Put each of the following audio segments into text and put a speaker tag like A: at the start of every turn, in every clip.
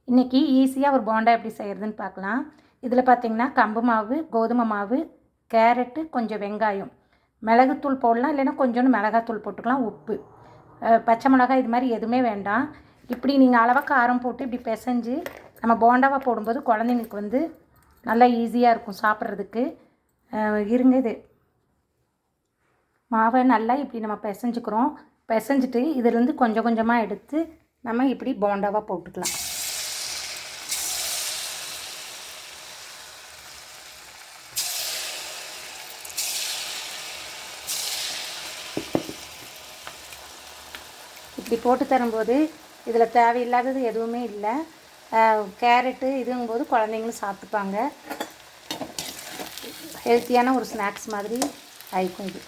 A: இன்றைக்கி ஈஸியாக ஒரு போண்டா எப்படி செய்கிறதுன்னு பார்க்கலாம். இதில் பார்த்திங்கன்னா கம்பு மாவு, கோதுமை மாவு, கேரட்டு, கொஞ்சம் வெங்காயம், மிளகுத்தூள் போடலாம், இல்லைன்னா கொஞ்சோண்டு மிளகாத்தூள் போட்டுக்கலாம், உப்பு, பச்சை மிளகாய், இது மாதிரி எதுவுமே வேண்டாம். இப்படி நீங்கள் அளவாக காரம் போட்டு இப்படி பிசைஞ்சு நம்ம போண்டாவாக போடும்போது குழந்தைங்களுக்கு வந்து நல்லா ஈஸியாக இருக்கும் சாப்பிட்றதுக்கு. இருங்க, இது மாவை நல்லா இப்படி நம்ம பிசைஞ்சுக்கிறோம். பிசைஞ்சிட்டு இதிலேருந்து கொஞ்சம் கொஞ்சமாக எடுத்து நம்ம இப்படி போண்டாவாக போட்டுக்கலாம். இப்படி போட்டு தரும்போது இதில் தேவையில்லாதது எதுவுமே இல்லை. கேரட்டு இதுங்கும்போது குழந்தைங்களும் சாப்பிட்டுப்பாங்க. ஹெல்த்தியான ஒரு ஸ்நாக்ஸ் மாதிரி ஆயிக்கும் இது.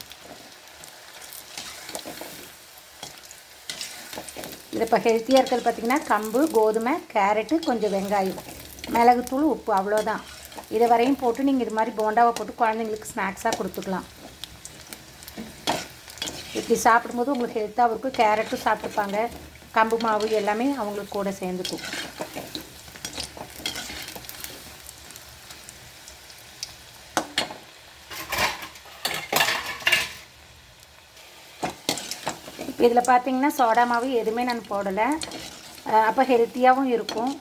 A: இது இப்போ ஹெல்த்தியாக இருக்கிறது பார்த்திங்கன்னா கம்பு, கோதுமை, கேரட்டு, கொஞ்சம் வெங்காயம், மிளகுத்தூள், உப்பு, அவ்வளோதான். இதை வரையும் போட்டு நீங்கள் இது மாதிரி போண்டாவை போட்டு குழந்தைங்களுக்கு ஸ்நாக்ஸாக கொடுத்துக்கலாம். இப்படி சாப்பிடும்போது உங்களுக்கு ஹெல்த்தாகவும் இருக்கும். கேரட்டும் சாப்பிட்டுப்பாங்க, கம்பு மாவு எல்லாமே அவங்களுக்கு கூட சேர்ந்துக்கும். இப்போ இதில் பார்த்திங்கன்னா சோடா மாவு எதுவுமே நான் போடலை. அப்போ ஹெல்த்தியாகவும் இருக்கும்.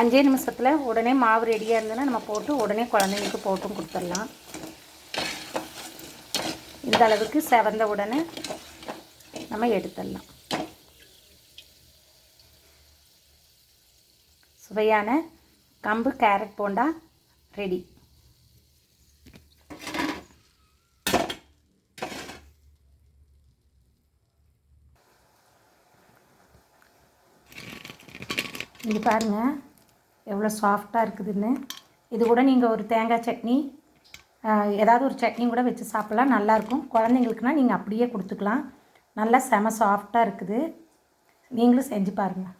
A: 5 நிமிஷத்தில் உடனே மாவு ரெடியாக இருந்ததுன்னா நம்ம போட்டு உடனே குழந்தைங்களுக்கு போட்டும் கொடுத்துடலாம். இந்த அளவுக்கு செவந்த உடனே நம்ம எடுத்துடலாம். சுவையான கம்பு கேரட் போண்டா ரெடி. இது பாருங்கள் எவ்வளோ சாஃப்டாக இருக்குதுன்னு. இது கூட நீங்கள் ஒரு தேங்காய் சட்னி, ஏதாவது ஒரு சட்னி கூட வச்சு சாப்பிட்லாம், நல்லாயிருக்கும். குழந்தைங்களுக்குனா நீங்கள் அப்படியே கொடுத்துக்கலாம். நல்லா செம சாஃப்டாக இருக்குது. நீங்களும் செஞ்சு பாருங்கள்.